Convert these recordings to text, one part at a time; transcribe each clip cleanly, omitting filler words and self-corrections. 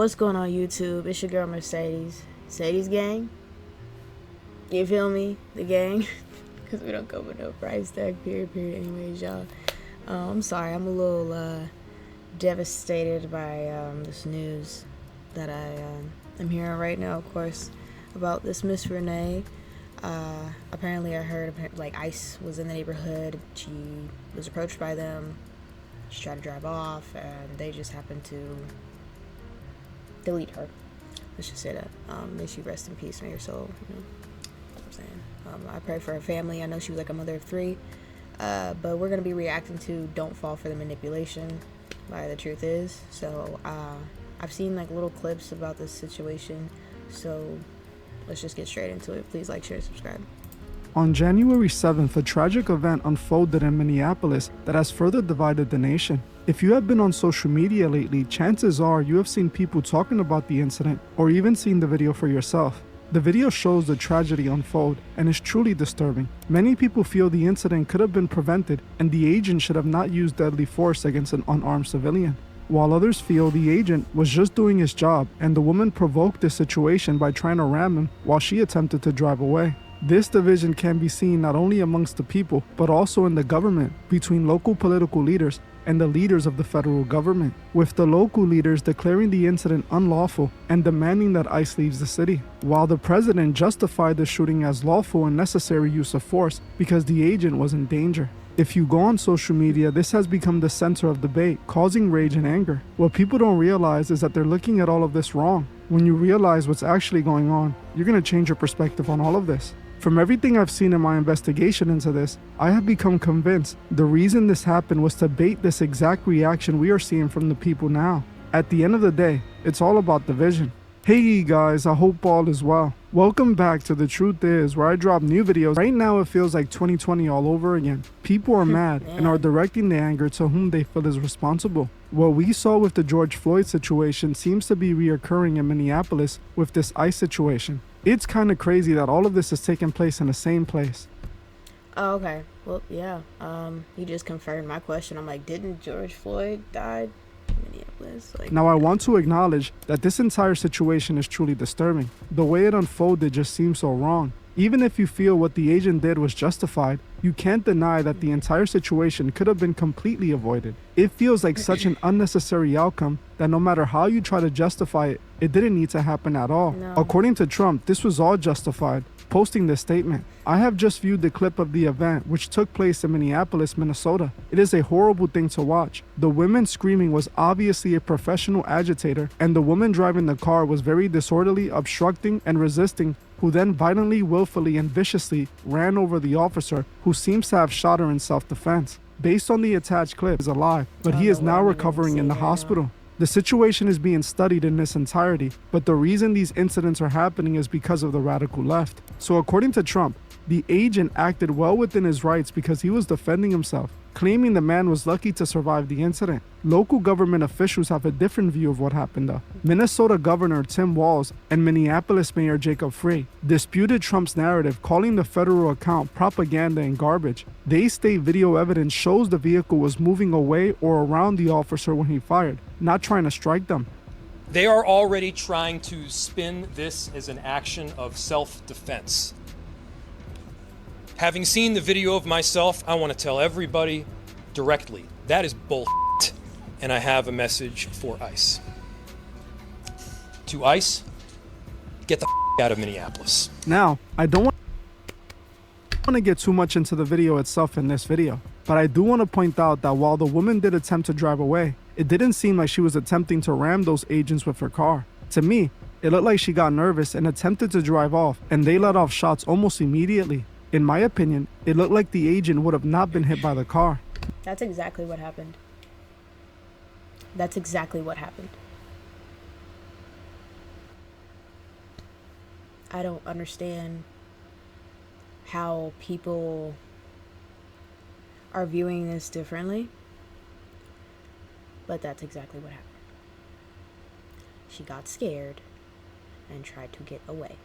What's going on YouTube? It's your girl Mercedes. Mercedes gang. You feel me? The gang. Because we don't go with no price tag, period. Anyways, y'all. I'm sorry. I'm a little devastated by this news that I'm hearing right now, of course, about this Miss RENEE. Apparently I heard like ICE was in the neighborhood. She was approached by them. She tried to drive off, and they just happened to delete her. Let's just say that. May she rest in peace. May her soul, you know what I'm saying. I pray for her family. I know she was like a mother of 3. But we're going to be reacting to Don't Fall for the Manipulation by The Truth Is. So, I've seen like little clips about this situation. So, let's just get straight into it. Please like, share, and subscribe. On January 7th, a tragic event unfolded in Minneapolis that has further divided the nation. If you have been on social media lately, chances are you have seen people talking about the incident or even seen the video for yourself. The video shows the tragedy unfold and is truly disturbing. Many people feel the incident could have been prevented and the agent should have not used deadly force against an unarmed civilian, while others feel the agent was just doing his job and the woman provoked the situation by trying to ram him while she attempted to drive away. This division can be seen not only amongst the people, but also in the government, between local political leaders and the leaders of the federal government, with the local leaders declaring the incident unlawful and demanding that ICE leaves the city, while the president justified the shooting as lawful and necessary use of force because the agent was in danger. If you go on social media, this has become the center of debate, causing rage and anger. What people don't realize is that they're looking at all of this wrong. When you realize what's actually going on, you're going to change your perspective on all of this. From everything I've seen in my investigation into this, I have become convinced the reason this happened was to bait this exact reaction we are seeing from the people now. At the end of the day, it's all about division. Hey guys, I hope all is well. Welcome back to The Truth Is, where I drop new videos. Right now it feels like 2020 all over again. People are mad and are directing the anger to whom they feel is responsible. What we saw with the George Floyd situation seems to be reoccurring in Minneapolis with this ICE situation. It's kind of crazy that all of this is taking place in the same place. Oh, okay. Well, yeah. You just confirmed my question. I'm like, didn't George Floyd die in Minneapolis? Now, I want to acknowledge that this entire situation is truly disturbing. The way it unfolded just seems so wrong. Even if you feel what the agent did was justified, you can't deny that the entire situation could have been completely avoided. It feels like such an unnecessary outcome that no matter how you try to justify it, it didn't need to happen at all. No. According to Trump, this was all justified, posting this statement. I have just viewed the clip of the event, which took place in Minneapolis, Minnesota. It is a horrible thing to watch. The woman screaming was obviously a professional agitator, and the woman driving the car was very disorderly, obstructing and resisting, who then violently, willfully, and viciously ran over the officer, who seems to have shot her in self-defense. Based on the attached clip, he is alive, but he is now recovering in the hospital. The situation is being studied in its entirety, but the reason these incidents are happening is because of the radical left. So according to Trump, the agent acted well within his rights because he was defending himself, claiming the man was lucky to survive the incident. Local government officials have a different view of what happened though. Minnesota Governor Tim Walz and Minneapolis Mayor Jacob Frey disputed Trump's narrative, calling the federal account propaganda and garbage. They state video evidence shows the vehicle was moving away or around the officer when he fired, not trying to strike them. They are already trying to spin this as an action of self-defense. Having seen the video of myself, I want to tell everybody directly, that is bullshit, and I have a message for ICE. To ICE, get the out of Minneapolis. Now, I don't want to get too much into the video itself in this video, but I do want to point out that while the woman did attempt to drive away, it didn't seem like she was attempting to ram those agents with her car. To me, it looked like she got nervous and attempted to drive off, and they let off shots almost immediately. In my opinion, it looked like the agent would have not been hit by the car. That's exactly what happened. That's exactly what happened. I don't understand how people are viewing this differently, but that's exactly what happened. She got scared and tried to get away.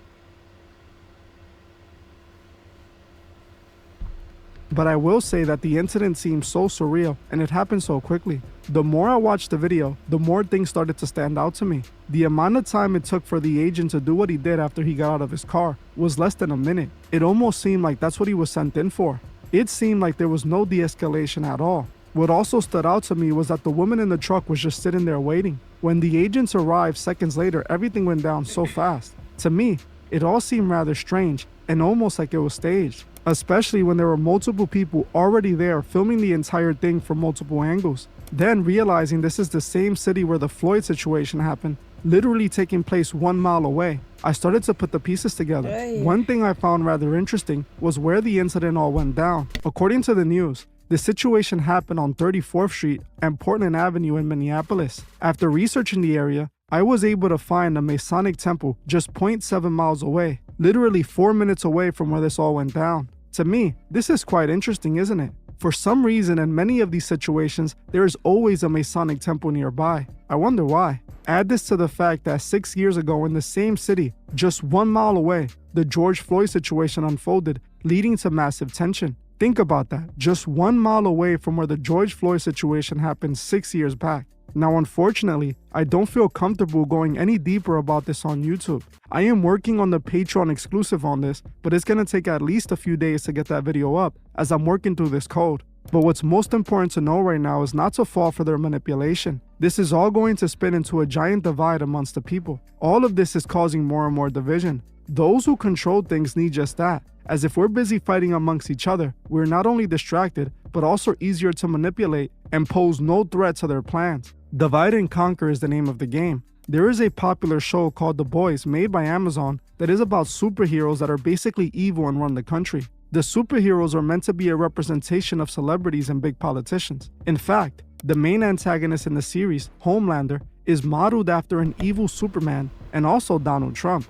But I will say that the incident seems so surreal and it happened so quickly. The more I watched the video, the more things started to stand out to me. The amount of time it took for the agent to do what he did after he got out of his car was less than a minute. It almost seemed like that's what he was sent in for. It seemed like there was no de-escalation at all. What also stood out to me was that the woman in the truck was just sitting there waiting. When the agents arrived seconds later, everything went down so fast. To me, it all seemed rather strange and almost like it was staged, especially when there were multiple people already there filming the entire thing from multiple angles. Then realizing this is the same city where the Floyd situation happened, literally taking place 1 mile away, I started to put the pieces together. Right. One thing I found rather interesting was where the incident all went down. According to the news, the situation happened on 34th Street and Portland Avenue in Minneapolis. After researching the area, I was able to find a Masonic temple just 0.7 miles away, literally 4 minutes away from where this all went down. To me, this is quite interesting, isn't it? For some reason, in many of these situations, there is always a Masonic temple nearby. I wonder why. Add this to the fact that 6 years ago in the same city, just 1 mile away, the George Floyd situation unfolded, leading to massive tension. Think about that, just 1 mile away from where the George Floyd situation happened 6 years back. Now, unfortunately, I don't feel comfortable going any deeper about this on YouTube. I am working on the Patreon exclusive on this, but it's gonna take at least a few days to get that video up as I'm working through this code. But what's most important to know right now is not to fall for their manipulation. This is all going to spin into a giant divide amongst the people. All of this is causing more and more division. Those who control things need just that, as if we're busy fighting amongst each other, we're not only distracted, but also easier to manipulate and pose no threat to their plans. Divide and conquer is the name of the game. There is a popular show called The Boys made by Amazon that is about superheroes that are basically evil and run the country. The superheroes are meant to be a representation of celebrities and big politicians. In fact, the main antagonist in the series, Homelander, is modeled after an evil Superman and also Donald Trump.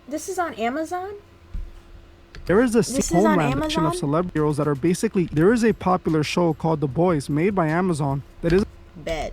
This is on Amazon? There is a This is on Homelander of Amazon? celebrity heroes that are basically, there is a popular show called The Boys made by Amazon that is Bet.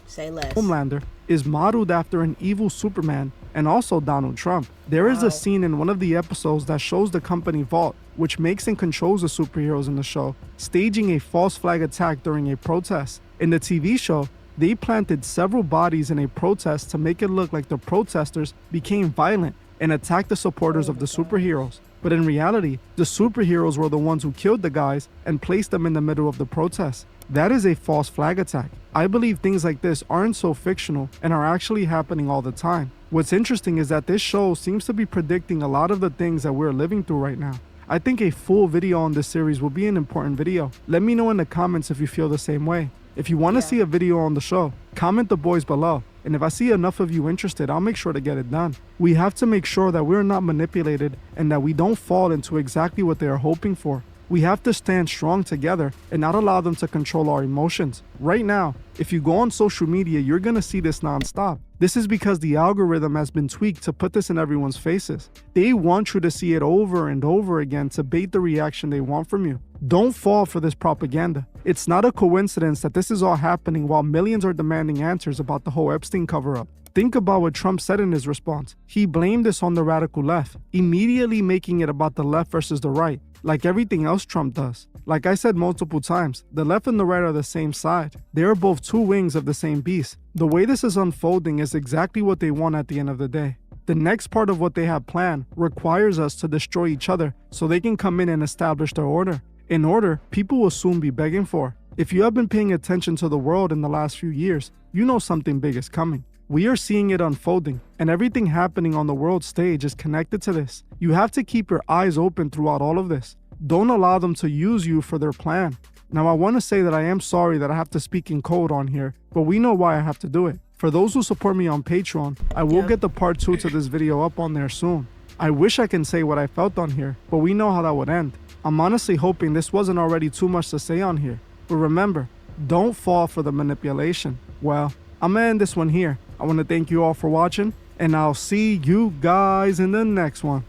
Say less. Homelander is modeled after an evil Superman and also Donald Trump. There is Wow. a scene in one of the episodes that shows the company Vault, which makes and controls the superheroes in the show, staging a false flag attack during a protest. In the TV show, they planted several bodies in a protest to make it look like the protesters became violent and attacked the supporters of the superheroes. But in reality, the superheroes were the ones who killed the guys and placed them in the middle of the protest. That is a false flag attack. I believe things like this aren't so fictional and are actually happening all the time. What's interesting is that this show seems to be predicting a lot of the things that we're living through right now. I think a full video on this series will be an important video. Let me know in the comments if you feel the same way. If you want to see a video on the show, comment The Boys below. And if I see enough of you interested, I'll make sure to get it done. We have to make sure that we're not manipulated and that we don't fall into exactly what they are hoping for. We have to stand strong together and not allow them to control our emotions. Right now, if you go on social media, you're gonna see this nonstop. This is because the algorithm has been tweaked to put this in everyone's faces. They want you to see it over and over again to bait the reaction they want from you. Don't fall for this propaganda. It's not a coincidence that this is all happening while millions are demanding answers about the whole Epstein cover-up. Think about what Trump said in his response. He blamed this on the radical left, immediately making it about the left versus the right, like everything else Trump does. Like I said multiple times, the left and the right are the same side. They are both two wings of the same beast. The way this is unfolding is exactly what they want at the end of the day. The next part of what they have planned requires us to destroy each other so they can come in and establish their order. An order people will soon be begging for. If you have been paying attention to the world in the last few years, you know something big is coming. We are seeing it unfolding, and everything happening on the world stage is connected to this. You have to keep your eyes open throughout all of this. Don't allow them to use you for their plan. Now, I want to say that I am sorry that I have to speak in code on here, but we know why I have to do it. For those who support me on Patreon, I will get the part 2 to this video up on there soon. I wish I can say what I felt on here, but we know how that would end. I'm honestly hoping this wasn't already too much to say on here. But remember, don't fall for the manipulation. Well, I'm gonna end this one here. I want to thank you all for watching, and I'll see you guys in the next one.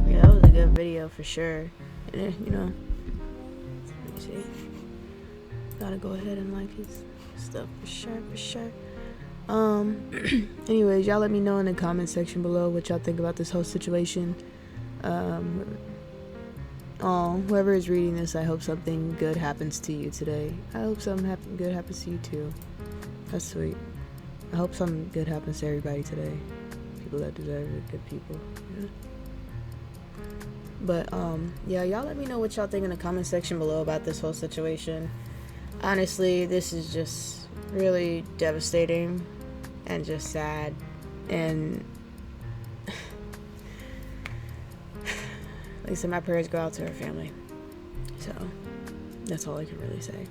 Yeah, that was a good video for sure. And, you know, let me see. Gotta go ahead and like his stuff for sure. Anyways, y'all let me know in the comment section below what y'all think about this whole situation. Whoever is reading this, I hope something good happens to you today. I hope something good happens to you too. That's sweet. I hope something good happens to everybody today. People that deserve it, good people. Yeah. But yeah, y'all let me know what y'all think in the comment section below about this whole situation. Honestly, this is just really devastating and just sad, and like I said, my prayers go out to her family. So that's all I can really say.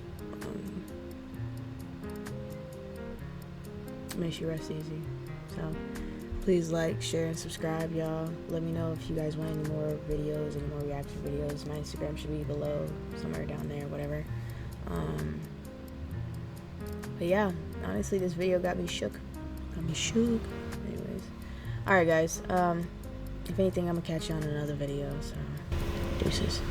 May she rest easy. So please like, share, and subscribe, y'all. Let me know if you guys want any more videos, any more reaction videos. My Instagram should be below, somewhere down there, whatever. But yeah, honestly, this video got me shook. Anyways, all right, guys. If anything, I'm gonna catch you on another video. So, deuces.